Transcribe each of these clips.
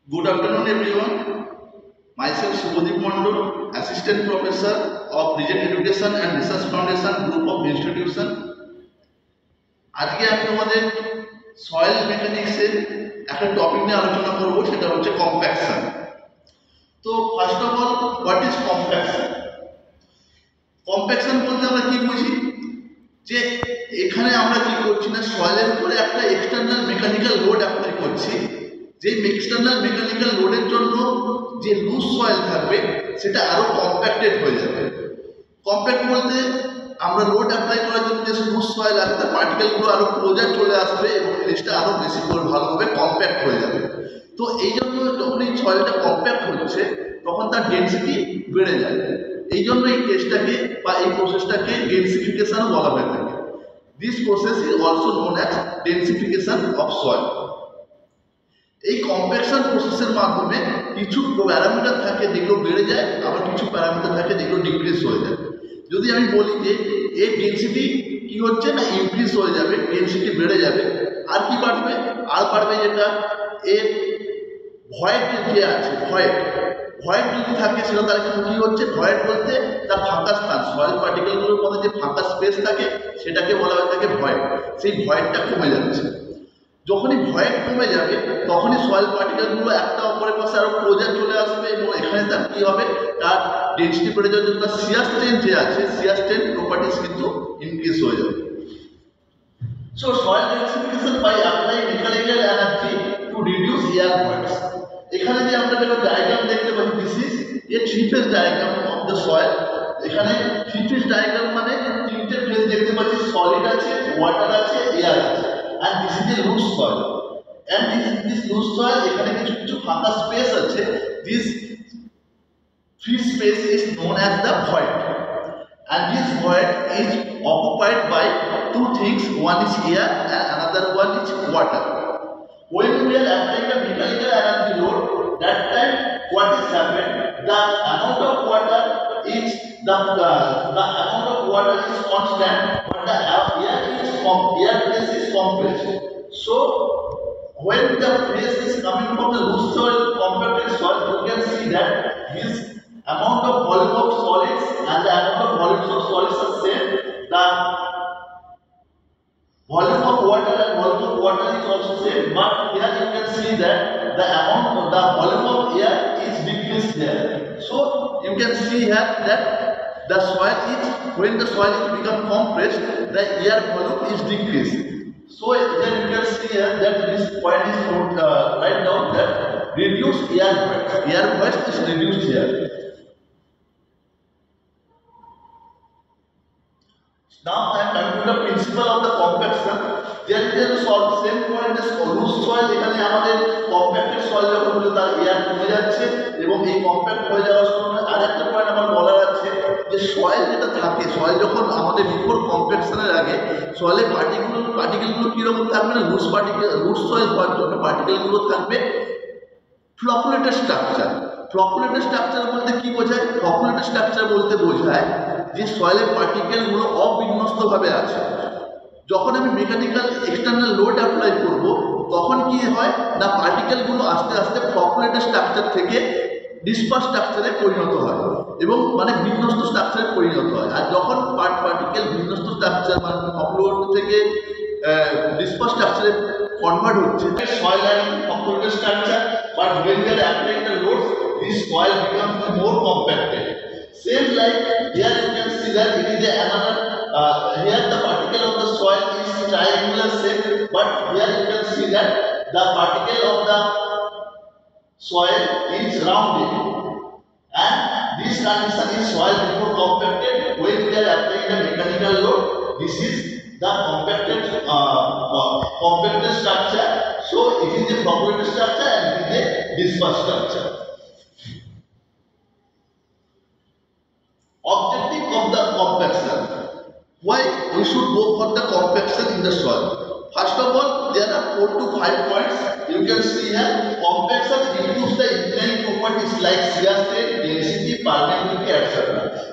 Good afternoon, everyone. Myself Subodip Mondol, Assistant Professor of Region Education and Research Foundation Group of Institution. আজকে আমি তোমাদের soil মেকানিক্সের একটা topic নিয়ে আলোচনা করব, সেটা হচ্ছে কম্প্যাকশন। তো first of all, what is compaction? Compaction বলতে আমরা কি বুঝি? যে এখানে আমরা কি করছি না, সয়েলের উপরে একটা এক্সটার্নাল মেকানিক্যাল লোড অ্যাপ্লাই করছি। যে এক্সটার্নাল মেকানিক্যাল লোডের জন্য যে লুজ সয়েল থাকবে সেটা আরো কম্প্যাক্টেড হয়ে যাবে। কম্প্যাক্ট বলতে আমরা লোড অ্যাপ্লাই করার জন্য যে লুজ সয়েল আছে তার পার্টিকেলগুলো আরো ক্লোজার চলে আসবে এবং জিনিসটা আরো বেশি করে ভালোভাবে কম্প্যাক্ট হয়ে যাবে। তো এই জন্য যখন এই সয়েলটা কম্প্যাক্ট হচ্ছে তখন তার ডেনসিটি বেড়ে যায়। এই জন্য এই টেস্টটাকে বা এই প্রসেসটাকে ডেনসিফিকেশনও বলা হয়ে থাকে। This process is also known as densification of soil. এই কম্প্যাকশন প্রসেসের মাধ্যমে কিছু প্যারামিটার থাকে যেগুলো বেড়ে যায়, আবার কিছু প্যারামিটার থাকে যেগুলো ডিক্রিজ হয়ে যায়। যদি আমি বলি যে এর ডেনসিটি কি হচ্ছে না, ইনক্রিজ হয়ে যাবে, ডেনসিটি বেড়ে যাবে। আর কি বাড়বে? আর বাড়বে যেটা এর ভয়েড যে আছে, ভয়েড যদি থাকে সেটা তার কি হচ্ছে? ভয়েড বলতে তার ফাঁকা স্থান, সয়েল পার্টিকেলগুলোর মধ্যে যে ফাঁকা স্পেস থাকে সেটাকে বলা হয়ে থাকে ভয়েড। সেই ভয়েডটা কমে যাচ্ছে। যখনই ভয়েড কমে যাবে তখনই সয়েল পার্টিকেলগুলো একটা অপরের পাশে আরো ক্লোজার চলে আসবে এবং এখানে তার কি হবে? তার ডেনসিটি বেড়ে যাওয়ার জন্য তার শিয়ার স্ট্রেন্থ যে আছে, শিয়ার স্ট্রেন্থ প্রপার্টিস কিন্তু ইনক্রিজ হয়ে যাবে। So soil densification by applying mechanical energy to reduce air voids. এখানে যে আমরা একটা ডায়াগ্রাম দেখতে পাচ্ছি, this is A three phase diagram of the soil. এখানে থ্রি ফেজ ডায়াগ্রাম মানে তিনটে ফেজ দেখতে পাচ্ছি, সলিড আছে, ওয়াটার আছে, এয়ার আছে। And this is the loose soil. And this loose soil, এখানে কিছু ফাঁকা স্পেস আছে। This free space is known as the void. And this void is occupied by two things. One is air and another one is water. When we are applying the mechanical energy load, that time what is happened? The amount of water is the amount of water is constant, but the air phase is compressed. So when the phase is coming from the loose soil, compacted soil, you can see that this amount of volume of solids and the amount of volumes of solids are same. The volume of water and volume of water is also same, but here you can see that the volume of air is decreased here. So you can see here that the soil is, when the soil is become compressed, the air volume is decreased. So then you can see here that this point is write down that reduce air void. Air void is reduced here. Now I am coming to the principle of the compaction. There is a same point as loose soil. এখানে আমাদের compacted soil যখন হলো তার air কমে যাচ্ছে এবং এই compact হয়ে যাওয়ার সময় আরেকটা পয়েন্ট আমার বলার আছে যে সয়েল যেটা থাকে, সয়েল যখন আমাদের বিফোর কম্প্যাকশনের আগে সয়েলের পার্টিকেলগুলো কিরকম থাকবে না, লুজ সয়েল হওয়ার জন্য পার্টিকেলগুলো থাকবে ফ্লকুলেটেড স্ট্রাকচার। ফ্লকুলেটেড স্ট্রাকচার বলতে কি বোঝায়? ফ্লকুলেটেড স্ট্রাকচার বলতে বোঝায় যে সয়েলের পার্টিকেলগুলো অবিন্যস্তভাবে আছে। যখন আমি মেকানিক্যাল এক্সটার্নাল লোড অ্যাপ্লাই করব তখন কি হয় না, পার্টিকেলগুলো আস্তে আস্তে ফ্লকুলেটেড স্ট্রাকচার থেকে ডিসপার্স স্ট্রাকচারে পরিণত হয় এবং মানে বিন্যস্ত স্ট্রাকচারে পরিণত হয়। আর যখন পার্টিকেল বিন্যস্ত স্ট্রাকচার মানে ফ্লকুলেট থেকে ডিসপার্স স্ট্রাকচারে convert হচ্ছে, soil and fluctuated structure, but when we are applying the loads, this soil becomes more compacted. Same like here you can see that it is another here the particle of the soil is triangular shape, but here you can see that the particle of the soil is rounded, and this condition is soil before compacted. When we are applying the mechanical load, this is the compacted structure. So it is a fluctuated structure and it is a dispersed structure. Objective of the compaction. Why we should go for the compaction in the soil? First of all, there are 4 to 5 points. You can see here, compaction improves the inclined properties like shear strength, density, permeability, etc.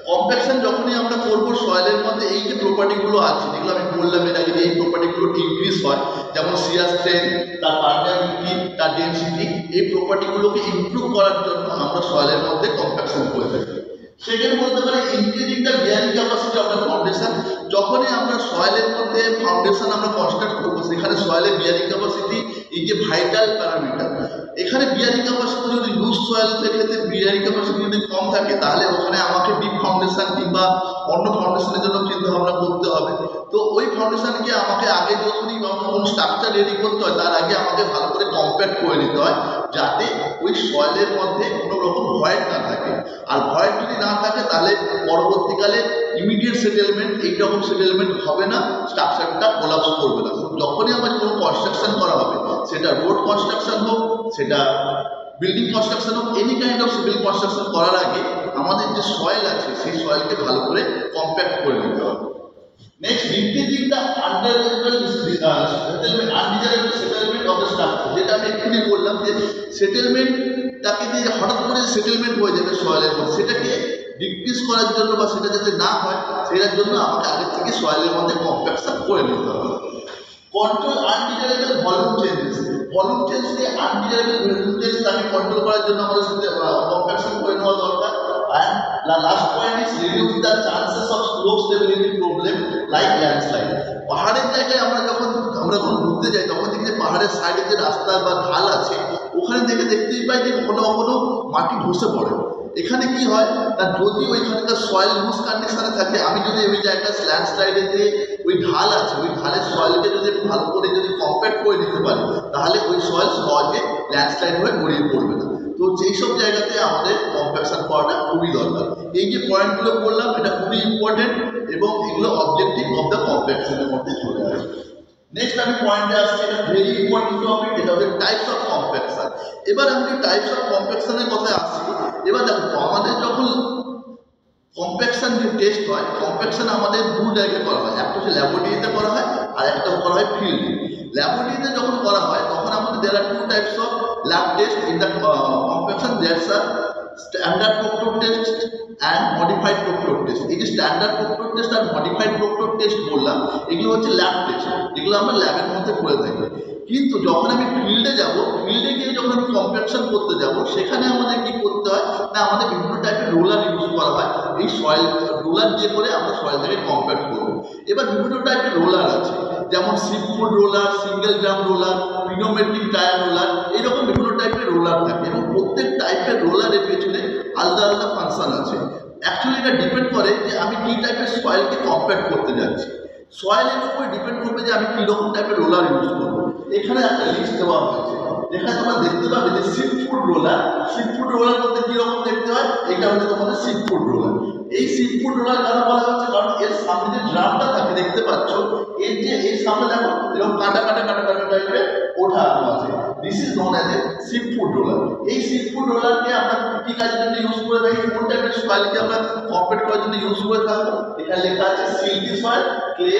Compaction যখনই আমরা করব সয়েলের মধ্যে এই যে প্রপার্টিগুলো আছে যেগুলো আমি বললাম এর আগে, এই প্রপার্টিগুলো ইনক্রিজ হয়, যেমন শিয়ার স্ট্রেংথ, তার পারমিয়াবিলিটি, তার ডেনসিটি, এই প্রপার্টিগুলোকে ইমপ্রুভ করার জন্য আমরা সয়েলের মধ্যে কম্প্যাকশন করে থাকি। সেকেন্ড বলতে পারি increasing the bearing capacity of the foundation. যখনই আমরা সয়েলের মধ্যে ফাউন্ডেশন আমরা কনস্ট্রাক্ট করবো, সেখানে সয়েলের বিয়ারিং ক্যাপাসিটি এই যে ভাইটাল প্যারামিটার, এখানে বিয়ারিং ক্যাপাসিটি যদি লুজ সয়েলের ক্ষেত্রে বিয়ারিং ক্যাপাসিটি যদি কম থাকে, তাহলে ওখানে আমাকে ডিপ ফাউন্ডেশন কিংবা অন্য ফাউন্ডেশনের জন্য চিন্তা ভাবনা করতে হবে। তো ওই ফাউন্ডেশনকে আমাকে আগে যখনই কোনো স্ট্রাকচার রেডি করতে হয়, তার আগে আমাকে ভালো করে কম্প্যাক্ট করে নিতে হয়, যাতে ওই সয়েলের মধ্যে কোনো রকম ভয়েড না থাকে। আর ভয়েড যদি না থাকে, তাহলে পরবর্তীকালে ইমিডিয়েট সেটেলমেন্ট, এইরকম সেটেলমেন্ট হবে না, স্ট্রাকচারটা কোলাপস করবে না। যখনই আমার কোনো কনস্ট্রাকশন করা হবে, সেটা রোড কনস্ট্রাকশন হোক, সেটা বিল্ডিং কনস্ট্রাকশন হোক, any kind of civil construction করার আগে আমাদের যে সয়েল আছে, সেই সয়েলকে ভালো করে কম্প্যাক্ট করে নিতে হবে। Next, decreasing the undesirable settlement of the structure. যেটা আমি এক্ষুনি বললাম যে সেটেলমেন্টটাকে যে হঠাৎ করে সেটেলমেন্ট হয়ে যাবে সয়েলের মধ্যে, সেটাকে ডিক্রিজ করার জন্য বা সেটা যাতে না হয়, সেটার জন্য আমাকে আগে থেকে সয়েলের মধ্যে কম্প্যাকশন করে নিতে হবে। Control undesirable volume changes. Volume change দিয়ে আনডিজারেবল ভলিউম চেঞ্জ তাকে কন্ট্রোল করার জন্য আমাদের সাথে কম্প্যাকশন করে নেওয়া দরকার। And the last point is reduce the chances of slope stability problem like landslide. পাহাড়ের জায়গায় আমরা যখন ঘুরতে যাই, তখন দেখি যে পাহাড়ের সাইডে যে রাস্তা বা ঢাল আছে, ওখানে দেখতেই পাই যে কখনো কখনো মাটি ধসে পড়ে। এখানে কি হয় না, যদি ওইখানকার সয়েল লুজ কন্ডিশনে থাকে, আমি যদি ওই জায়গায় ল্যান্ডস্লাইডে যে ওই ঢাল আছে, ওই ঢালের সয়েলকে যদি ভালো করে যদি কম্প্যাক্ট করে নিতে পারি, তাহলে ওই সয়েল সহজে ল্যান্ডস্লাইড হয়ে গড়িয়ে পড়বে না। তো যেই সব জায়গাতে আমাদের কম্প্যাকশন করাটা খুবই দরকার। এই যে পয়েন্টগুলো বললাম, এটা খুবই ইম্পর্টেন্ট এবং এগুলো অবজেক্টিভ অফ দ্য কম্প্যাকশনের মধ্যে চলে আসে। নেক্সট আমি পয়েন্টে আসছি, এটা ভেরি ইম্পর্টেন্ট টপিক, এটা হচ্ছে টাইপস অফ কম্প্যাকশন। এবার আমি টাইপস অফ কম্প্যাকশনের কথায় আসছি। এবার দেখো, আমাদের যখন কম্প্যাকশন যে টেস্ট হয়, কম্প্যাকশন আমাদের দু জায়গায় করা হয়, একটা হচ্ছে ল্যাবরেটরিতে করা হয়, আর একটা করা হয় ফিল্ডে। ল্যাবরেটরিতে যখন করা হয়, তখন আমাদের there are two types of lab test in the compaction. There's a standard Proctor test and modified Proctor test. এই যে স্ট্যান্ডার্ড Proctor test আর মডিফাইড Proctor test বললাম, এগুলো হচ্ছে ল্যাব টেস্ট, এগুলো আমরা ল্যাবের মধ্যে করে থাকি। কিন্তু যখন আমি ফিল্ডে যাব, ফিল্ডে গিয়ে যখন আমি কম্প্যাকশন করতে যাব, সেখানে আমাদের কি করতে হয় না, আমাদের বিভিন্ন টাইপের রোলার ইউজ করা হয়। এই সয়েল রোলার দিয়ে করে আমরা সয়েলটাকে কম্প্যাক্ট করবো। এবার বিভিন্ন টাইপের রোলার আছে, যেমন sheepsfoot roller, single drum roller, pneumatic tyre roller, এইরকম বিভিন্ন টাইপের রোলার থাকে এবং প্রত্যেক টাইপের রোলারের পেছনে আলাদা আলাদা ফাংশন আছে। অ্যাকচুয়ালি এটা ডিপেন্ড করে যে আমি কী টাইপের সয়েলকে কম্প্যাক্ট করতে যাচ্ছি। সয়েলের উপরে ডিপেন্ড করবে যে আমি কীরকম টাইপের রোলার ইউজ করবো। এখানে একটা লিস্ট দেওয়া হয়েছে, যেখানে তোমরা দেখতে পাবে যে সিপফুড রোলার, সিপফুড রোলার বলতে কীরকম দেখতে হয়, এটা হচ্ছে তোমাদের সিপফুড রোলার। এই সিপফুড রোলার কেন বলা হচ্ছে, কারণ এর সামনে যে ড্রামটা থাকে দেখতে পাচ্ছ, এর যে এই সামনে দেখো এরকম কাটা কাটা কাটা কাটা টাইপের ওঠা আছে, this is known as a sheepsfoot roller. এই সিপফুড রোলারকে আমরা কী কাজের জন্য ইউজ করে থাকি, কোন টাইপের সয়েলকে আমরা কম্প্যাক্ট করার জন্য ইউজ করে থাকবো। এখানে লেখা আছে silty soil, clay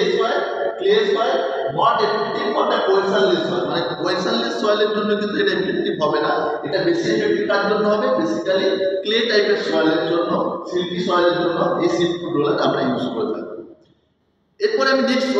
soil, not effective for the cohesionless soil. মানে কোয়েশনলেস সয়েলের জন্য কিন্তু এটা এফেক্টিভ হবে না, এটা বেশি এফেক্টিভ কার জন্য হবে, বেসিক্যালি ক্লে টাইপের সয়েলের জন্য, সিল্কি সয়েলের জন্য এই সিপফুড রোলার আমরা ইউজ করে থাকি। এরপরে আমি নেক্সট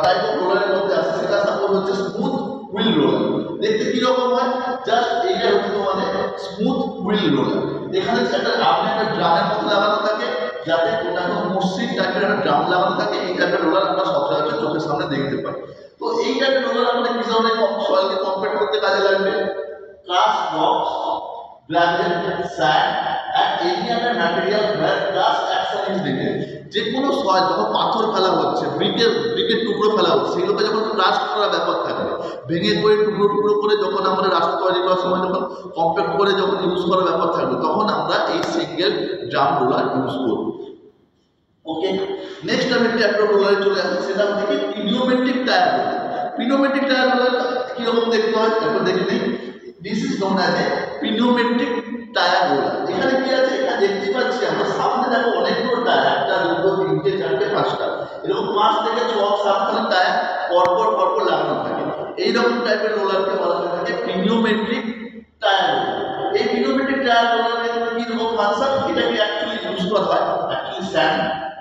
টাইপ অফ রোলারের মধ্যে আসি, সেটা সাপোজ হচ্ছে স্মুথ হুইল রোলার। দেখতে কিরকম হয়, জাস্ট এইটা হচ্ছে তোমাদের স্মুথ হুইল রোলার। এখানে একটা আপনি একটা ড্রামের মধ্যে লাগানো থাকে, যাতে ওটা মসৃণ টাইপের একটা ড্রাম লাগানো থাকে। এই টাইপের রোলার আমরা সচরাচর চোখের সামনে দেখতে পাই। তো এই টাইপের রোলার আমাদের কি ধরনের সয়েলকে কম্প্যাক্ট করতে কাজে লাগবে, crush rocks, gravel, sand and any other material where crush action is needed. যে কোনো সয়েল যখন পাথর ফেলা হচ্ছে, ব্রিকের টুকরো ফেলা হচ্ছে, সেগুলোকে যখন ক্রাশ করার ব্যাপার থাকবে, ভেঙে করে টুকরো টুকরো করে যখন আমরা রাস্তা তৈরি করার সময় যখন কম্প্যাক্ট করে যখন ইউজ করার ব্যাপার থাকবে, তখন আমরা এই সিঙ্গেল ড্রাম রোলার ইউজ করব। ওকে, নেক্সট আমি একটা রোলারে চলে আসছি, সেটা হচ্ছে কি pneumatic tyre roller. Pneumatic tyre roller কীরকম দেখতে হয় একটু দেখে নিই। This is known as a pneumatic tyre roller. এখানে কি আছে, এখানে দেখতে পাচ্ছি আমরা সামনে দেখো অনেকগুলো টায়ার, একটা দুটো তিনটে চারটে পাঁচটা, এরকম 5 থেকে 6-7খানা টায়ার পরপর পরপর লাগানো থাকে। এইরকম টাইপের রোলারকে বলা হয়ে থাকে পিনোমেট্রিক টায়ার রোলার। এই পিনোমেট্রিক টায়ার রোলারের কীরকম ফাংশন, এটাকে অ্যাকচুয়ালি ইউজ করা হয় actually sand,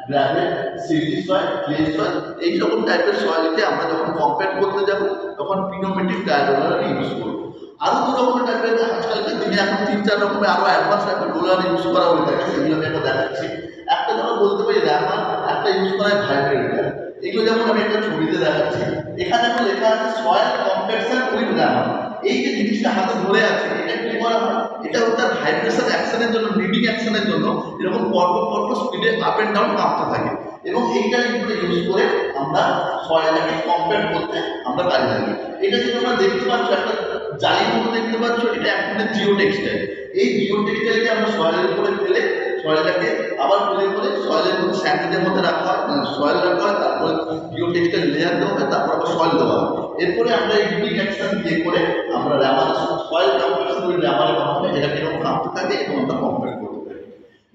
gravel, silky soil, clay soil, এইরকম টাইপের সয়েলকে আমরা যখন কম্প্যাক্ট করতে যাব, তখন পিনোমেট্রিক টায়ার রোলার ইউজ করব। আরও দু রকমের টাইপের মেশিনে এখন 3-4 রকমের আরো অ্যাডভান্স একটা রোলার ইউজ করা হয়ে থাকে, সেগুলো আমি একটা দেখাচ্ছি। একটা ধরো বলতে পারি র্যামার, একটা ইউজ করা হয় ভাইব্রেটর। এগুলো যেমন আমি একটা ছবিতে দেখাচ্ছি, এখানে এখন লেখা আছে সয়েল কম্প্যাকশন উইথ র্যামার। এই যে জিনিসটা হাতে ধরে আছে, এটা কি করা হয়, এটা হচ্ছে ভাইব্রেশন অ্যাকশনের জন্য, ব্রিডিং অ্যাকশনের জন্য এরকম পরপর স্পিডে আপ এন্ড ডাউন কাঁপতে থাকে, এবং এইটা ইউজ করে আমরা সয়েলটাকে কম্প্যাক্ট করতে আমরা কাজে লাগি। এটা যে তোমরা দেখতে পাচ্ছ একটা জালির মতো দেখতে পাচ্ছ, এটা একটা জিও টেক্সটাইল। এই জিও টেক্সটাইলকে আমরা সয়েলের উপরে ফেলে সয়েলটাকে আবার করে সয়েলের মধ্যে স্যান্ডেজের মধ্যে রাখা হয়, সয়েল রাখা হয়, তারপরে জিও টেক্সটাইল লেয়ার দেওয়া হয়, তারপর আবার সয়েল দেওয়া হয়। এরপরে আমরা এই ব্রিডিং অ্যাকশন দিয়ে করে আমরা র্যামার সয়েল কম্প্যাকশন করে র্যামারের মাধ্যমে এটাকে এরকম কাঁপতে থাকে এবং আমরা কম্প্যাক্ট করতে পারি।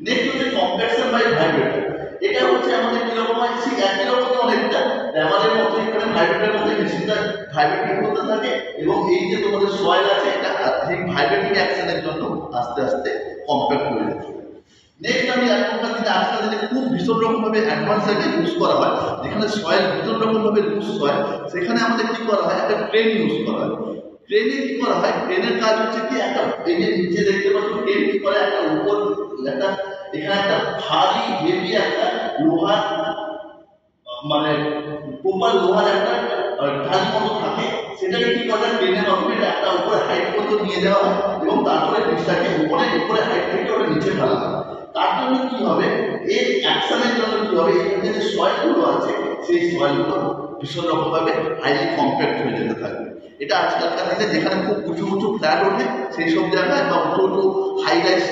নেক্সট হচ্ছে কম্প্যাকশন বাই ভাইব্রেটর। এটা হচ্ছে আমাদের কিরকম হয়, ঠিক একই রকম অনেকটা র্যামারের মতো, এখানে ভাইব্রেটরের মতো মেশিনটা ভাইব্রেটিং করতে থাকে, এবং এই যে তোমাদের সয়েল আছে এটা সেই ভাইব্রেটিং অ্যাকশনের জন্য আস্তে আস্তে কম্প্যাক্ট হয়ে যাচ্ছে। নেক্সট আমি এখনকার দিনে আজকাল দিনে খুব ভীষণ রকমভাবে অ্যাডভান্স একটা ইউজ করা হয়, যেখানে সয়েল ভীষণ রকমভাবে লুজ হয়, সেখানে আমাদের কি করা হয়, একটা ট্রেন ইউজ করা হয়। ট্রেনে কি করা হয়, ট্রেনের কাজ হচ্ছে কি, একটা এই যে নিচে দেখতে পাচ্ছ ট্রেন কি করে, একটা উপর একটা এখানে একটা ভারী হেভি একটা লোহার মানে প্রপার লোহার একটা ঢাল মতো থাকে, সেটাকে কি করে ট্রেনের মাধ্যমে একটা উপরে হাইট পর্যন্ত নিয়ে যাওয়া হয়, এবং তারপরে জিনিসটাকে উপরে হাইট থেকে ওটা নিচে ফেলা হয়। তার জন্য কি হবে, এর অ্যাকশনের জন্য কি হবে, এখানে যে সয়েলগুলো আছে সেই সয়েলগুলো ভীষণ রকমভাবে হাইলি কম্প্যাক্ট হয়ে যেতে থাকবে। এটা আজকালকার দিনে যেখানে খুব উঁচু উঁচু ফ্ল্যাট ওঠে সেই সব জায়গায় বা উঁচু উঁচু হাই রাইজ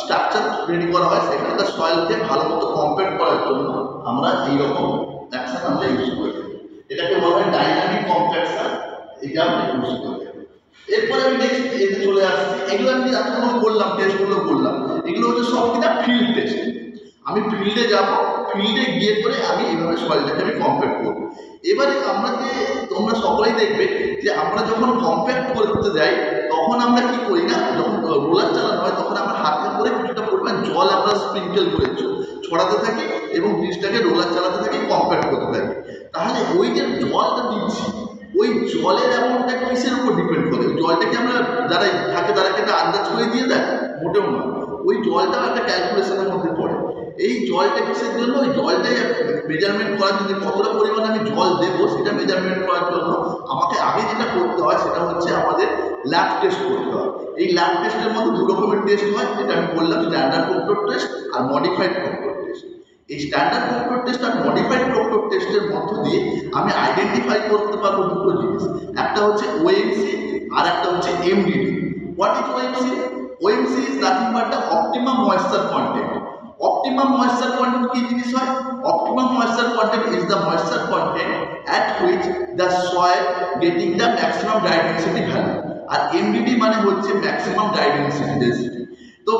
স্ট্রাকচার রেডি করা হয়, সেখানকার সয়েলকে ভালো মতো কম্প্যাক্ট করার জন্য আমরা এইরকম অ্যাকশন আমরা ইউজ করে থাকি। এটাকে বলা হয় ডাইনামিক কম্প্যাকশন, এটা আমরা ইউজ করে থাকি। এরপরে আমি নেক্সট এতে চলে আসছি, এগুলো আমি এতগুলো করলাম, টেস্টগুলো করলাম, এগুলো হচ্ছে সব কিনা ফিল্ড টেস্ট। আমি ফিল্ডে যাব, ফিল্ডে গিয়ে করে আমি এইভাবে সয়েলটাকে আমি কম্প্যাক্ট করবো। এবারে আমরা যে তোমরা সকলেই দেখবে যে আমরা যখন কম্প্যাক্ট করতে যাই তখন আমরা কি করি না, যখন রোলার চালানো হয় তখন আমরা হাতে করে কিছুটা পরিমাণ জল আমরা স্প্রিঙ্কেল করে ছড়াতে থাকি এবং জিনিসটাকে রোলার চালাতে থাকি, কম্প্যাক্ট করতে থাকি। তাহলে ওই যে জলটা দিচ্ছি, ওই জলের অ্যামাউন্টটা কিসের উপর ডিপেন্ড করে, জলটাকে আমরা যারা থাকে তারাকে একটা আন্দাজ করে দিয়ে দেয়, মোটেও না, ওই জলটাও একটা ক্যালকুলেশনের মধ্যে পড়ে। এই জলটা কিসের জন্য, ওই জলটাই মেজারমেন্ট করার জন্য কতটা পরিমাণে আমি জল দেবো সেটা মেজারমেন্ট করার জন্য আমাকে আগে যেটা করতে হয় সেটা হচ্ছে আমাদের ল্যাব টেস্ট করতে হয়। এই ল্যাব টেস্টের মধ্যে দু রকমের টেস্ট হয়, যেটা আমি বললাম, স্ট্যান্ডার্ড প্রক্টর টেস্ট আর মডিফাইড প্রক্টর টেস্ট। এই স্ট্যান্ডার্ড প্রক্টর টেস্ট আর মডিফাইড প্রক্টর টেস্টের মধ্য দিয়ে আমি আইডেন্টিফাই করতে পারবো দুটো জিনিস, একটা হচ্ছে ওএমসি আর একটা হচ্ছে MDD. What is OMC? OMC is nothing but the optimum moisture content. Optimum moisture content কি জিনিস হয়? Optimum moisture content is the moisture content at which the soil getting the maximum dry density value, R MDD মানে হচ্ছে maximum dry density density। তো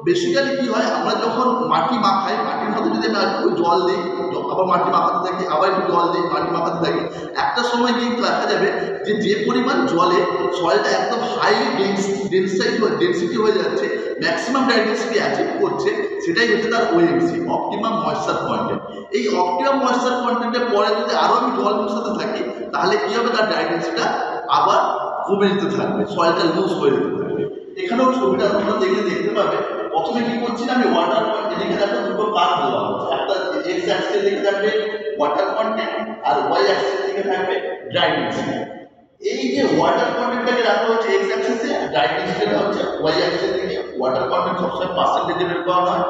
basically কি হয়, আমরা যখন মাটি মাখাই, মাটির মধ্যে যদি আমি একটু জল দিই, আবার মাটি মাখাতে থাকি, আবার একটু জল দিই, মাটি মাখাতে থাকি, একটা সময় কিন্তু দেখা যাবে যে পরিমাণ জলে সয়েলটা একদম হাইলি ডেন্সিটি হয়ে যাচ্ছে, ম্যাক্সিমাম ড্রাই ডেন্সিটি অ্যাচিভ করছে, সেটাই হচ্ছে তার ওএমসি, অপটিমাম ময়েশ্চার কন্টেন্ট। এই অপটিমাম ময়েশ্চার কন্টেন্টের পরে যদি আরও আমি জল মেশাতে থাকি তাহলে কি হবে, তার ড্রাই ডেন্সিটিটা আবার কমে যেতে থাকবে, সয়েলটা লুজ হয়ে যেতে থাকবে। এখানেও ছবিটা তোমরা দেখতে পাবে, প্রথমে কি করছি না, আমি ওয়াটার কন্টেন্ট এদিকে দেখো দুটো কাজ দেওয়া হচ্ছে, একটা এক্স অ্যাক্সিসের দিকে থাকবে ওয়াটার কন্টেন্ট আর ওয়াই অ্যাক্সিসের দিকে থাকবে ড্রাই ডেন্সিটি। এই যে ওয়াটার কন্টেন্টটাকে রাখা হচ্ছে এক্স অ্যাক্সিসে, ড্রাই ডেন্সিটিটা হচ্ছে ওয়াই অ্যাক্সিসের দিকে। ওয়াটার কন্টেন্ট সবসময় পার্সেন্টেজে বের করা হয়,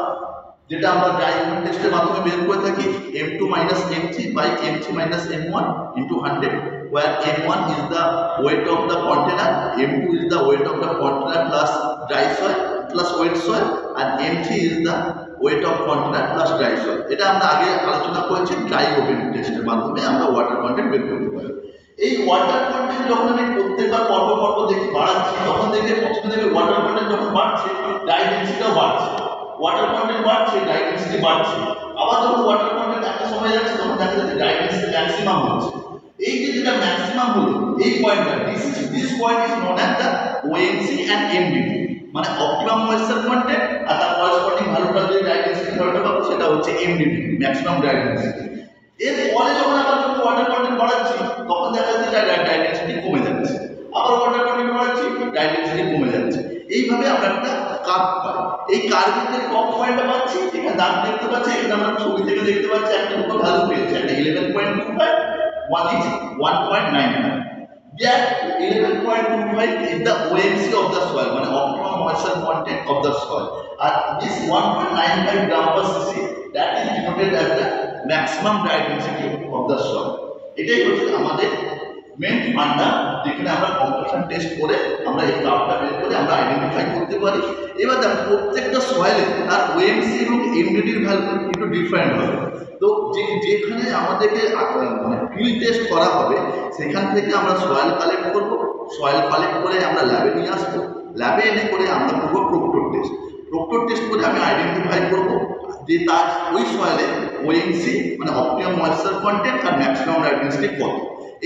যেটা আমরা ড্রাই ইউনিট টেস্টের মাধ্যমে বের করে থাকি, m2 - m3 by m3 - m1 into 100, where m1 is the weight of the container, m2 is the weight of the container plus dry soil plus wet soil, and m3 is the weight of container plus dry soil। এটা আমরা আগে আলোচনা করেছি, dry oven টেস্টের মাধ্যমে আমরা water content বের করতে পারি। এই ওয়াটার কন্টেন্ট যখন আমি প্রত্যেকবার পর্ব দেখি বাড়াচ্ছি, তখন দেখবে প্রথমে দেখবে ওয়াটার কন্টেন্ট যখন বাড়ছে ড্রাই ডেন্সিটিও বাড়ছে, ওয়াটার কন্টেন্ট বাড়ছে ড্রাই ডেন্সিটি বাড়ছে, আবার যখন ওয়াটার কন্টেন্ট একটা সময় যাচ্ছে তখন দেখা যাচ্ছে ড্রাই ডেন্সিটি ম্যাক্সিমাম হচ্ছে। এই যে যেটা ম্যাক্সিমাম হলো এই পয়েন্টটা, this point is known as the OMC and MDD, মানে অপটিমাম ময়েশ্চার কন্টেন্ট, আর তার করেসপন্ডিং ভ্যালুটা যে ড্রাই ডেন্সিটি ভ্যালুটা পাবো সেটা হচ্ছে এমডিটি, ম্যাক্সিমাম ড্রাই ডেন্সিটি। এর পরে যখন আবার ওয়াটার কন্টেন্ট বাড়াচ্ছি তখন দেখা যাচ্ছে ড্রাই ডেন্সিটি কমে যাচ্ছে, আবার ওয়াটার কন্টেন্ট বাড়াচ্ছি ড্রাই ডেন্সিটি কমে যাচ্ছে। এইভাবে আমরা একটা কার্ভ পাই। এই কার্ভেতে কত পয়েন্টটা পাচ্ছি, এখানে দাগ দেখতে পাচ্ছি, এখানে আমরা ছবি থেকে দেখতে পাচ্ছি একটা দুটো ভ্যালু পেয়েছি, একটা 11.25, one is 1.95. That 11.25 is the OMC of the soil, মানে optimum moisture content of the soil. And this 1.95 gram per cc, that is denoted as the maximum dry density of the soil. এটাই হচ্ছে আমাদের main ফান্ডা, যেখানে আমরা compression test করে আমরা এই গ্রাফটা বের করে আমরা আইডেন্টিফাই করতে পারি। এবার দেখো প্রত্যেকটা সয়েলে তার ওএমসি এবং এমডিটির ভ্যালু একটু ডিফারেন্ট হবে। তো যেখানে আমাদেরকে মানে ফিল্ড টেস্ট করা হবে সেখান থেকে আমরা সয়েল কালেক্ট করব, সয়েল কালেক্ট করে আমরা ল্যাবে নিয়ে আসবো, ল্যাবে এনে করে আমরা করবো প্রক্টর টেস্ট। প্রক্টর টেস্ট করে আমি আইডেন্টিফাই করব যে তার ওই সয়েলে ওএমসি মানে অপটিমাম ময়েশ্চার কন্টেন্ট আর ম্যাক্সিমাম ড্রাই ডেনসিটি কত।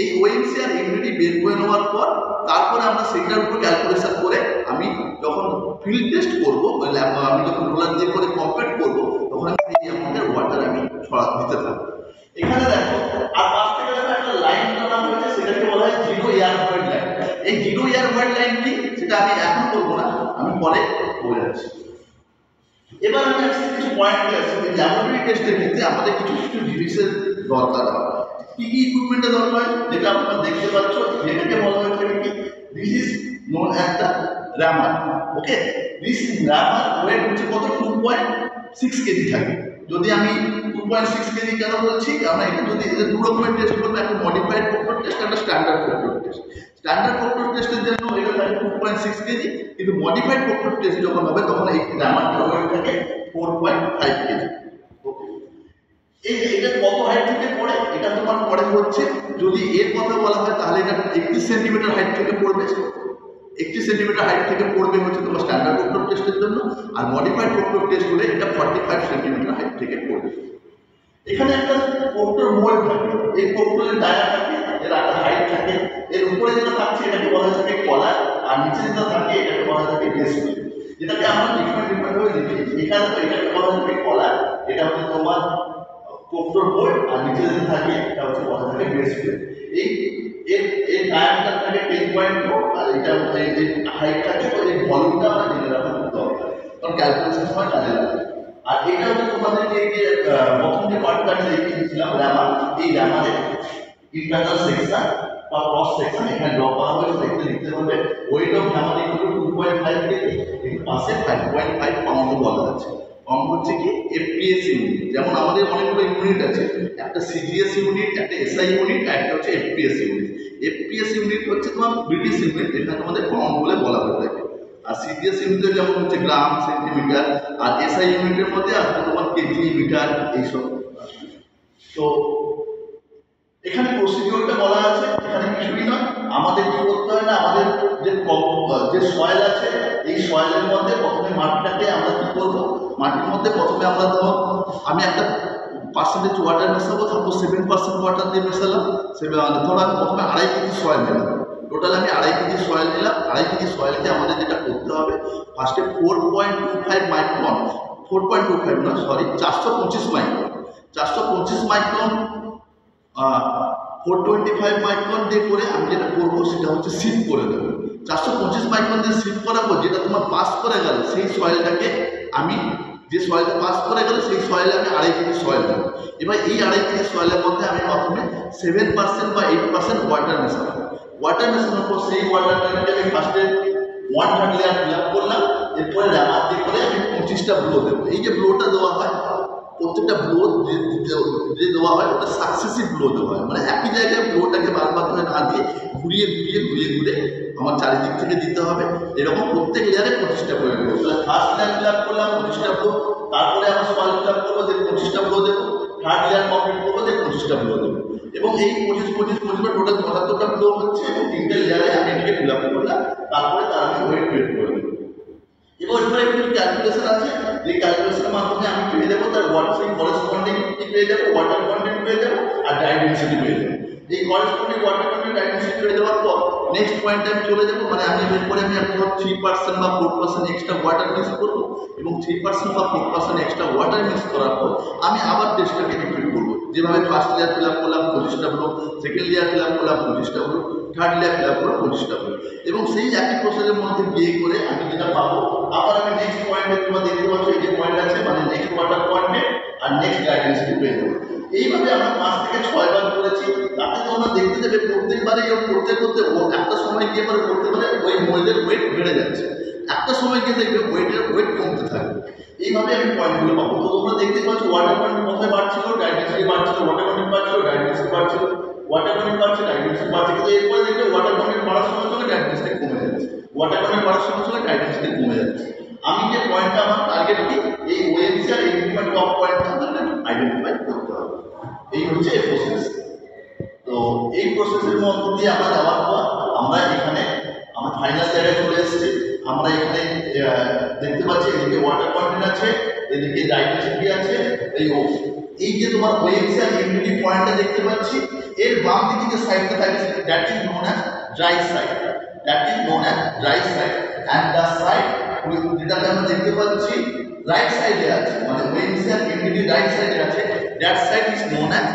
এই ওএমসি আর এমডিটি বের করে নেওয়ার পর তারপরে আমরা সেটার উপর ক্যালকুলেশন করে আমি যখন ফিল্ড টেস্ট করবো, আমি যখন রোলার দিয়ে করে কম্পেয়ার করবো, তখন আমি এই অ্যামাউন্টের ওয়াটার আমি ছড়া দিতে থাকবো। এখানে দেখো আর পাশ থেকে দেখো একটা লাইন টানা হয়েছে, সেটাকে বলা হয় জিরো এয়ার ভয়েড লাইন। এই জিরো এয়ার ভয়েড লাইন কি সেটা আমি এখন বলবো না, আমি পরে বলে যাচ্ছি। এবার আমি কিছু পয়েন্টে আসছি যে ল্যাবরেটরি টেস্টের ক্ষেত্রে আমাদের কিছু কিছু জিনিসের দরকার হয়। কি কি ইকুইপমেন্টের দরকার হয়, যেটা আপনারা দেখতে পাচ্ছ, যেটাকে বলা হচ্ছে কি this is known as the rammer. Okay, this rammer weight হচ্ছে কত 2.6 কেজি থাকে। যদি আমি 2.6 কেজি কেন বলছি, কারণ এটা যদি দু রকমের টেস্ট করবে, একটা মডিফাইড প্রক্টর টেস্ট, একটা standard proctor test. Standard proctor টেস্টের জন্য এটা থাকে 2.6 কেজি, কিন্তু মডিফাইড প্রক্টর টেস্ট যখন হবে তখন এই র্যামারটার ওয়েট থাকে 4.5 কেজি। এটা কত হাইট থেকে পড়ে, এটা তোমার পরে হচ্ছে যদি এর কথা বলা হয় তাহলে এটা 31 সেন্টিমিটার হাইট থেকে পড়বে। 31 সেন্টিমিটার হাইট থেকে পড়বে হচ্ছে তোমার স্ট্যান্ডার্ড প্রক্টর টেস্টের জন্য, আর মডিফাইড প্রক্টর টেস্ট হলে এটা 45 সেন্টিমিটার হাইট থেকে পড়বে। এখানে একটা প্রক্টর মোল্ড থাকে, এই প্রক্টরের ডায়া থাকে, এর একটা হাইট থাকে, এর উপরে যেটা থাকছে এটাকে বলা থাকে কলার, আর নিচে যেটা থাকে এটাকে বলা থাকে বেস প্লেট, যেটাকে আমরা ডিফারেন্ট ভাবে লিখি। এখানে তো এটাকে বলা থাকে কলার, এটা হচ্ছে তোমার প্রক্টর মোল্ড, আর নিচে যেটা থাকে এটা হচ্ছে বলা থাকে বেস প্লেট। এই এর ডায়ামিটার থাকে 10.2, আর এটা এই হাইট থাকে, তো এই ভলিউমটা আমরা জেনে রাখা দরকার, কারণ ক্যালকুলেশন সময় কাজে লাগে। আর এটা হচ্ছে তোমাদেরকে যে প্রথম যে পার্টটা দেখিয়ে দিয়েছিলাম র্যামার, এই র্যামারের ইন্টারনাল সেকশন বা ক্রস সেকশন এখানে ড্র করা হয়েছে, দেখতে লিখতে হবে weight of hammer equal to 2.5 KG, এর পাশে 5.5 পাউন্ড বলা আছে। পাউন্ড হচ্ছে কি এফপিএস ইউনিট, যেমন আমাদের অনেকগুলো ইউনিট আছে, একটা সিজিএস ইউনিট, একটা এসআই ইউনিট, আর একটা হচ্ছে এফপিএস ইউনিট। এফপিএস ইউনিট হচ্ছে তোমার ব্রিটিশ ইউনিট, এখানে তোমাদের পাউন্ড বলে বলা হয়ে থাকে। আর সিজিএস ইউনিটের যেমন হচ্ছে গ্রাম, সেন্টিমিটার, আর এসআই ইউনিটের মধ্যে আসবে তোমার কেজি, মিটার, এইসব। তো এখানে প্রসিডিওরটা বলা আছে, এখানে কিছুই নয়, আমাদের কি করতে হয় না, আমাদের যে সয়েল আছে এই সয়েলের মধ্যে প্রথমে মাটিটাকে আমরা কি করবো, মাটির মধ্যে প্রথমে আমরা ধরো আমি একটা পার্সেন্টেজ ওয়াটার মেশাবো, তারপর 7% ওয়াটার দিয়ে মেশালাম। ধরো আমি প্রথমে 2.5 কেজি সয়েল নিলাম, টোটাল আমি 2.5 কেজি সয়েল নিলাম। 2.5 কেজি সয়েলকে আমাদের যেটা করতে হবে, ফার্স্টে 4.25 মাইক্রন, 4.25 না সরি 425 মাইক্রন, 425 মাইক্রন 425 মাইক্রন দিয়ে করে আমি যেটা করবো সেটা হচ্ছে সিপ করে দেবো। 425 মাইক্রন দিয়ে সিপ করাবো, যেটা তোমার পাস করে গেল সেই সয়েলটাকে আমি, যে সয়েলটা পাস করে গেল সেই সয়েলে আমি 2.5 কেজি সয়েল দেবো। এবার এই 2.5 কেজি সয়েলের মধ্যে আমি প্রথমে 7% বা 8% ওয়াটার মেশাবো। ওয়াটার মেশানোর পর সেই ওয়াটারটাকে আমি ফার্স্টে 1/3 লেয়ার ফিল আপ করলাম, এরপরে র্যামার দিয়ে করে আমি 25টা ব্লো দেবো। এই যে ব্লোটা দেওয়া হয়, প্রত্যেকটা ব্লো যে দেওয়া হয় ওটা সাকসেসিভ ব্লো দেওয়া হয়, মানে একই জায়গায় ব্লোটাকে বারবার করে না দিয়ে ঘুরিয়ে ঘুরিয়ে ঘুরিয়ে ঘুরে আমার চারিদিক থেকে দিতে হবে। এরকম প্রত্যেক লেয়ারে 25টা করে দেবো। তাহলে ফার্স্ট লেয়ার ফিল আপ করলাম 25টা ব্লো, তারপরে আমার সয়েল ফিল আপ করবো, দেন 25টা ব্লো দেবো, থার্ড লেয়ার কমপ্লিট করবো, দেন 25টা ব্লো দেবো। এবং এই 25 টোটাল 75টা ব্লো হচ্ছে, এবং 3টে লেয়ারে আমি এটাকে ফিল আপ করলাম, তারপরে তার আমি ওয়েট বের করে দেবো। এবার এরপরে একটু ক্যালকুলেশন আছে, যে ক্যালকুলেশনের মাধ্যমে আমি পেয়ে যাবো তার সেই করেসপন্ডিং পেয়ে যাবো, ওয়াটার কন্টেন্ট পেয়ে যাবো, আর ড্রাই ডেনসিটি পেয়ে যাবো। এই corresponding water content, dry density পেয়ে যাওয়ার পর নেক্সট পয়েন্টে আমি চলে যাবো, মানে আমি এরপরে আমি একটা 3% বা 4% এক্সট্রা ওয়াটার মিক্স করবো, এবং 3% বা 4% এক্সট্রা ওয়াটার মিক্স করার পর আমি আবার টেস্টটাকে রিপিট করবো। যেভাবে ফার্স্ট লেয়ার ফিল আপ করলাম 25টা block, second layer fill up করলাম 25টা block, third layer fill up করলাম 25টা ব্লক, এবং সেই একই প্রসেসের মধ্যে গিয়ে করে আমি যেটা পাবো, আবার আমি নেক্সট পয়েন্টে তোমরা দেখতে পাচ্ছ এই যে পয়েন্ট আছে, মানে নেক্সট ওয়াটার পয়েন্টে আর নেক্সট গাইডেন্সটি পেয়ে যাবো। এইভাবে আমরা 5 থেকে 6 বার করেছি। তাতে তোমরা দেখতে যাবে প্রত্যেকবারে করতে করতে একটা সময় গিয়ে পরে করতে পারে ওই মোল্ডের ওয়েট বেড়ে যাচ্ছে, একটা সময় গিয়ে দেখবে ওয়েট কমতে থাকবে। এইভাবে আমি পয়েন্টগুলো পাবো। তো তোমরা দেখতে পাচ্ছ ওয়াটার কন্টেন্ট কোথায় বাড়ছিল, ডাইডেন্সিটি বাড়ছিল, ওয়াটার কন্টেন্ট বাড়ছিল, ডাইডেন্সিটি বাড়ছিল, ওয়াটার কন্টেন্ট বাড়ছে, ডাইডেন্সিটি বাড়ছে। কিন্তু এরপরে দেখবে ওয়াটার কন্টেন্ট বাড়ার সঙ্গে সঙ্গে ডাইডেন্সিটি কমে যাচ্ছে, ওয়াটার কন্টেন্ট বাড়ার সঙ্গে সঙ্গে ডাইডেন্সিটি কমে যাচ্ছে। আমি যে পয়েন্টটা আমার টার্গেট কি, এই ওএমসি আর এনডিপিমেন্ট টপ পয়েন্টটা আমাদের আইডেন্টিফাই করতে হবে। এই হচ্ছে এই প্রসেস। তো এই প্রসেসের মধ্যে দিয়ে আমরা যাওয়ার পর আমরা এখানে আমার ফাইনাল জায়গায় চলে এসেছি। আমরা এখানে দেখতে পাচ্ছি এদিকে ওয়াটার কন্টেন্ট আছে, এদিকে ডাইডেন্সিটি আছে, এই যে তোমার ওএমসি আর এনডিপি পয়েন্টটা দেখতে পাচ্ছি, এর বাম দিকে যে সাইডটা থাকে that is known as dry side, that is known as dry side, and the side যেটাকে আমরা দেখতে পাচ্ছি রাইট সাইডে আছে, মানে ওএমসি আর এনডিপি রাইট সাইডে আছে, that side is known as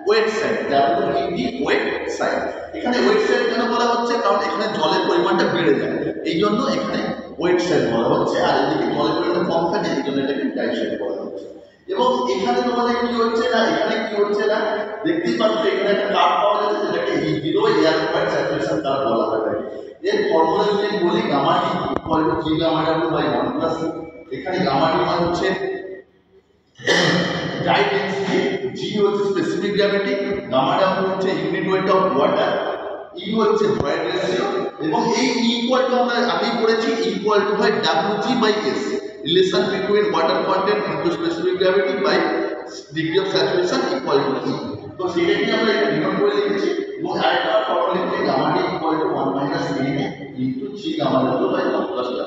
wet side, WED wet side. এখানে ওয়েট সাইড কেন বলা হচ্ছে, কারণ এখানে জলের পরিমাণটা বেড়ে যায়, এই জন্য এখানে ওয়েট সাইড বলা হচ্ছে, আর এদিকে জলের পরিমাণটা কম থাকে এই জন্য এটাকে ড্রাই সাইড বলা হচ্ছে। এবং এখানে তোমাদের কি হচ্ছে না, এখানে কি হচ্ছে না দেখতেই পাচ্ছ, এখানে একটা কার্ভ পাওয়া যাচ্ছে যেটাকে জিরো এয়ার কোয়ার স্যাচুরেশন কার্ভ বলা হয়। এর ফর্মুলা যদি বলি gamma T equal to G gamma W by 1 plus, এখানে গামা টি মানে হচ্ছে ড্রাই ডেন্সিটি, জি হচ্ছে স্পেসিফিক গ্র্যাভিটি, গামা ডাব্লিউ হচ্ছে unit weight of water, E হচ্ছে ভয়েড রেশিও, এবং এই ইকুয়াল টু আমরা আগেই পড়েছি ইকুয়াল টু হয় WG by S, relation between water content into specific gravity by degree of saturation equal to E। তো সেটাকে আমরা এটা ডিনোট করে লিখেছি, এবং আরেকটা ফর্মুলা লিখে gamma T equal to 1 minus Na into G gamma W by 1 plus W।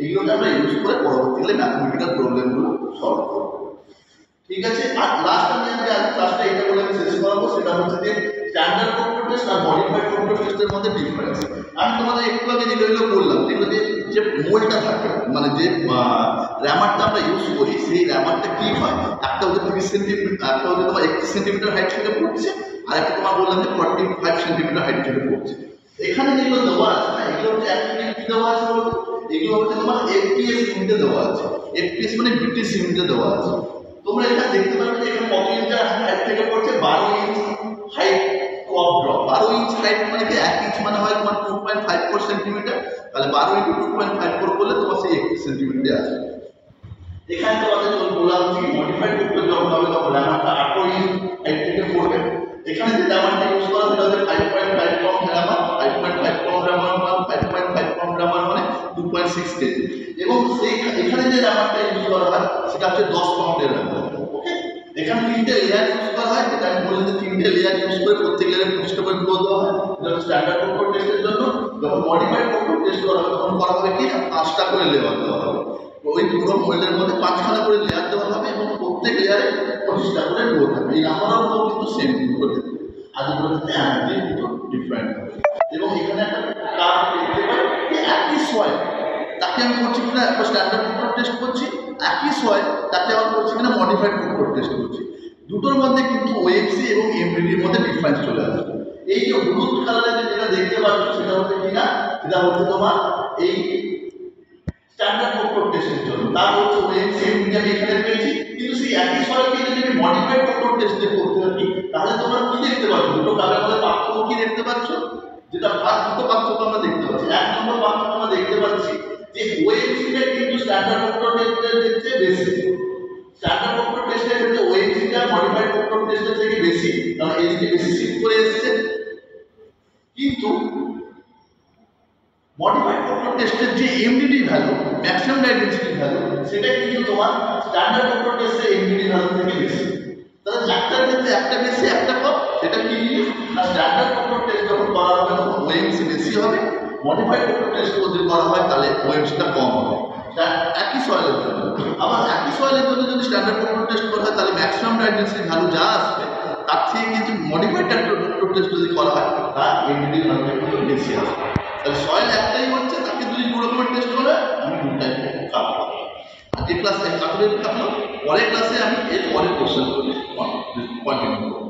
এইগুলোকে আমরা ইউজ করে পরবর্তীকালে ম্যাথমেটিক্যাল প্রবলেমগুলো সলভ করব। ঠিক আছে। আর লাস্ট আমি আজ ক্লাসটা এটা বলে আমি শেষ করবো, সেটা হচ্ছে যে স্ট্যান্ডার্ড কন্ট্রোল টেস্ট আর মডিফাইড কন্ট্রোল টেস্টের মধ্যে ডিফারেন্স। আমি তোমাদের একটু আগে যেগুলো বললাম, যেগুলো যে মোলটা থাকে, মানে যে র্যামারটা আমরা ইউজ করি, সেই র্যামারটা কি হয়, একটা হচ্ছে 30 সেন্টিমিটার, একটা হচ্ছে তোমার 31 সেন্টিমিটার হাইট থেকে পড়ছে, আর একটা তোমার বললাম যে 45 সেন্টিমিটার হাইট থেকে পড়ছে। এখানে যেগুলো দেওয়া আছে না, এগুলো হচ্ছে অ্যাক্টিভিটি কি দেওয়া আছে বলতো, এগুলো হচ্ছে তোমার FPS ইউনিটে দেওয়া আছে, FPS মানে ব্রিটিশ ইউনিটে দেওয়া আছে। তোমরা এখানে দেখতে পাবে যে এখানে কত ইঞ্চ হাইট থেকে পড়ছে, 12 inch height top drop. 12 inch height মানে কি 1 ইঞ্চ মানে হয় তোমার 2.54 সেন্টিমিটার, তাহলে 12 ইন্টু 2.54 করলে তোমার সেই 31 সেন্টিমিটারে আসবে। এখানে তোমাদের বললাম যে মডিফাইড করতে যখন হবে তখন র্যামারটা 18 ইঞ্চ হাইট থেকে পড়বে। এখানে যে র্যামারটা ইউজ করা সেটা হচ্ছে 5.5 পাউন্ড র্যামার, 5.5 পাউন্ড র্যামার মানে 5.5 পাউন্ড র্যামার মানে 2.6 কেজি। এবং এখানে যে র্যামারটা ইউজ করা হয় সেটা হচ্ছে 10 পাউন্ডের র্যামার। ওকে, এখানে 3টে লেয়ার ইউজ করা হয়, যেটা আমি বললাম যে 3টে লেয়ার ইউজ করে প্রত্যেক লেয়ারে 25টা করে গ্রো দেওয়া হয়। এটা স্ট্যান্ডার্ড কন্ট্রোল টেস্টের জন্য। যখন মডিফাইড কন্ট্রোল টেস্ট করা হবে তখন করা হবে কি, 5টা করে লেয়ার দেওয়া হবে। ওই পুরো মোল্ডের মধ্যে 5খানা করে লেয়ার দেওয়া হবে এবং প্রত্যেক লেয়ারে 25টা করে গ্রো থাকবে। এই নাম্বার অফ গ্রো কিন্তু সেম দুটো ক্ষেত্রে, আর দুটো ক্ষেত্রে অ্যানার্জি কিন্তু ডিফারেন্ট হবে। এবং এখানে একটা কার্ভ দেখতে পাই যে একই সয়েল তাকে আমি করছি কিনা একটা স্ট্যান্ডার্ড কন্ট্রোল টেস্ট করছি, একই সয়েল তাকে আবার করছি কিনা মডিফাইড কন্ট্রোল টেস্ট করছি। দুটোর মধ্যে কিন্তু ওএমসি এবং এমডিডির মধ্যে ডিফারেন্স চলে আসবে। এই যে হলুদ কালারের যেটা দেখতে পাচ্ছ সেটা হচ্ছে কিনা, সেটা হচ্ছে তোমার এই স্ট্যান্ডার্ড কন্ট্রোল টেস্টের জন্য, তার হচ্ছে ওএমসি এমডিডি আমি এখানে পেয়েছি। কিন্তু সেই একই সয়েলকে যদি আমি মডিফাইড কন্ট্রোল টেস্টে করতে থাকি তাহলে তোমরা কি দেখতে পাচ্ছ, দুটো কালারের মধ্যে পার্থক্য কি দেখতে পাচ্ছ, যেটা ফার্স্ট দুটো পার্থক্য আমরা দেখতে পাচ্ছি। 1 নম্বর পার্থক্য আমরা দেখতে পাচ্ছি যে ওএমসিটা কিন্তু স্ট্যান্ডার্ড কন্ট্রোল টেস্টের ক্ষেত্রে বেশি। স্ট্যান্ডার্ড কন্ট্রোল টেস্টের ক্ষেত্রে ওএমসিটা মডিফাইড কন্ট্রোল টেস্টের থেকে বেশি, কারণ এদিকে বেশি শিফট করে এসেছে। কিন্তু মডিফাইড কন্ট্রোল টেস্টের যে এমডিডি ভ্যালু, ম্যাক্সিমাম ডাইডেন্সিটি ভ্যালু, সেটা কিন্তু তোমার স্ট্যান্ডার্ড কন্ট্রোল টেস্টের এমডিডি ভ্যালু থেকে বেশি। তাহলে একটার ক্ষেত্রে একটা বেশি একটা কম, সেটা কি না স্ট্যান্ডার্ড কন্ট্রোল টেস্ট যখন করা হবে তখন ওএমসি বেশি হবে, মডিফাইড কন্ট্রোল টেস্ট যদি করা হয় তাহলে ওএমসিটা কম হবে। একই সয়েলের জন্য। আবার একই সয়েলের জন্য যদি স্ট্যান্ডার্ড কন্ট্রোল টেস্ট করা হয় তাহলে ম্যাক্সিমাম ডাইডেন্সিটি ভ্যালু যা আসবে তার থেকে কিন্তু মডিফাইড কন্ট্রোল টেস্ট যদি করা হয় তার এমডিডি ভ্যালুটা কিন্তু বেশি আসবে। তাহলে সয়েল একটাই হচ্ছে, তাকে যদি দু রকমের টেস্ট করে আমি দুটাই খাবো। আর ক্লাসে এতদিন থাকলো, পরের ক্লাসে আমি এর পরের কোশ্চেন কন্টিনিউ করবো।